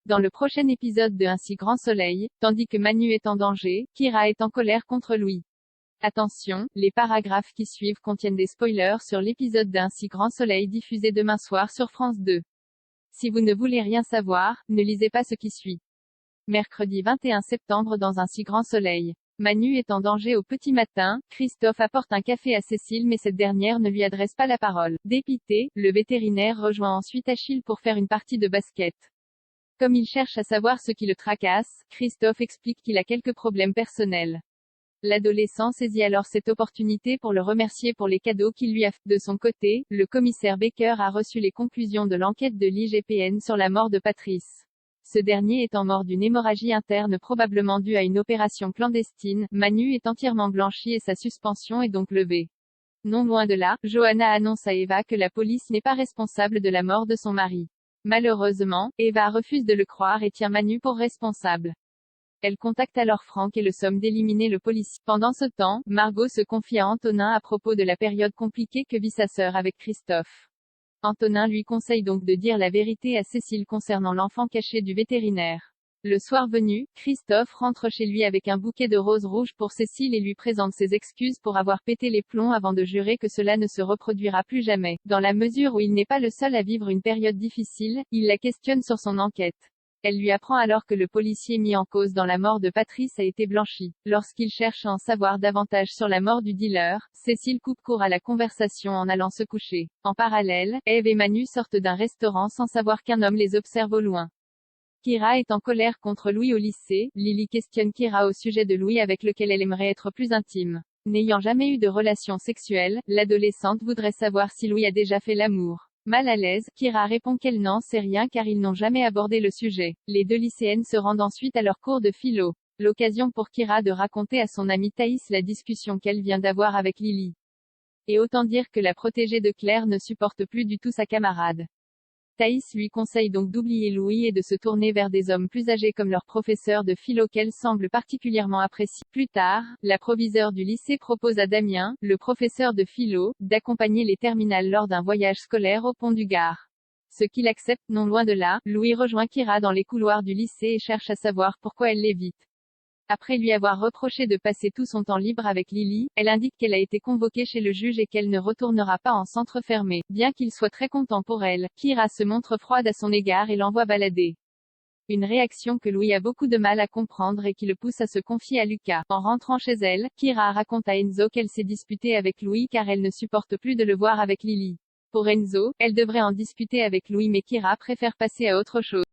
Dans le prochain épisode de Un si grand soleil, tandis que Manu est en danger, Kira est en colère contre Louis. Attention, les paragraphes qui suivent contiennent des spoilers sur l'épisode d'Un si grand soleil diffusé demain soir sur France 2. Si vous ne voulez rien savoir, ne lisez pas ce qui suit. Mercredi 21 septembre dans Un si grand soleil. Manu est en danger au petit matin, Christophe apporte un café à Cécile mais cette dernière ne lui adresse pas la parole. Dépité, le vétérinaire rejoint ensuite Achille pour faire une partie de basket. Comme il cherche à savoir ce qui le tracasse, Christophe explique qu'il a quelques problèmes personnels. L'adolescent saisit alors cette opportunité pour le remercier pour les cadeaux qu'il lui a fait. De son côté, le commissaire Baker a reçu les conclusions de l'enquête de l'IGPN sur la mort de Patrice. Ce dernier étant mort d'une hémorragie interne probablement due à une opération clandestine, Manu est entièrement blanchi et sa suspension est donc levée. Non loin de là, Johanna annonce à Eva que la police n'est pas responsable de la mort de son mari. Malheureusement, Eva refuse de le croire et tient Manu pour responsable. Elle contacte alors Franck et le somme d'éliminer le policier. Pendant ce temps, Margot se confie à Antonin à propos de la période compliquée que vit sa sœur avec Christophe. Antonin lui conseille donc de dire la vérité à Cécile concernant l'enfant caché du vétérinaire. Le soir venu, Christophe rentre chez lui avec un bouquet de roses rouges pour Cécile et lui présente ses excuses pour avoir pété les plombs avant de jurer que cela ne se reproduira plus jamais. Dans la mesure où il n'est pas le seul à vivre une période difficile, il la questionne sur son enquête. Elle lui apprend alors que le policier mis en cause dans la mort de Patrice a été blanchi. Lorsqu'il cherche à en savoir davantage sur la mort du dealer, Cécile coupe court à la conversation en allant se coucher. En parallèle, Eve et Manu sortent d'un restaurant sans savoir qu'un homme les observe au loin. Kira est en colère contre Louis au lycée. Lily questionne Kira au sujet de Louis avec lequel elle aimerait être plus intime. N'ayant jamais eu de relation sexuelle, l'adolescente voudrait savoir si Louis a déjà fait l'amour. Mal à l'aise, Kira répond qu'elle n'en sait rien car ils n'ont jamais abordé le sujet. Les deux lycéennes se rendent ensuite à leur cours de philo. L'occasion pour Kira de raconter à son amie Thaïs la discussion qu'elle vient d'avoir avec Lily. Et autant dire que la protégée de Claire ne supporte plus du tout sa camarade. Thaïs lui conseille donc d'oublier Louis et de se tourner vers des hommes plus âgés comme leur professeur de philo qu'elle semble particulièrement apprécier. Plus tard, la proviseure du lycée propose à Damien, le professeur de philo, d'accompagner les terminales lors d'un voyage scolaire au pont du Gard. Ce qu'il accepte, non loin de là, Louis rejoint Kira dans les couloirs du lycée et cherche à savoir pourquoi elle l'évite. Après lui avoir reproché de passer tout son temps libre avec Lily, elle indique qu'elle a été convoquée chez le juge et qu'elle ne retournera pas en centre fermé. Bien qu'il soit très content pour elle, Kira se montre froide à son égard et l'envoie balader. Une réaction que Louis a beaucoup de mal à comprendre et qui le pousse à se confier à Lucas. En rentrant chez elle, Kira raconte à Enzo qu'elle s'est disputée avec Louis car elle ne supporte plus de le voir avec Lily. Pour Enzo, elle devrait en discuter avec Louis mais Kira préfère passer à autre chose.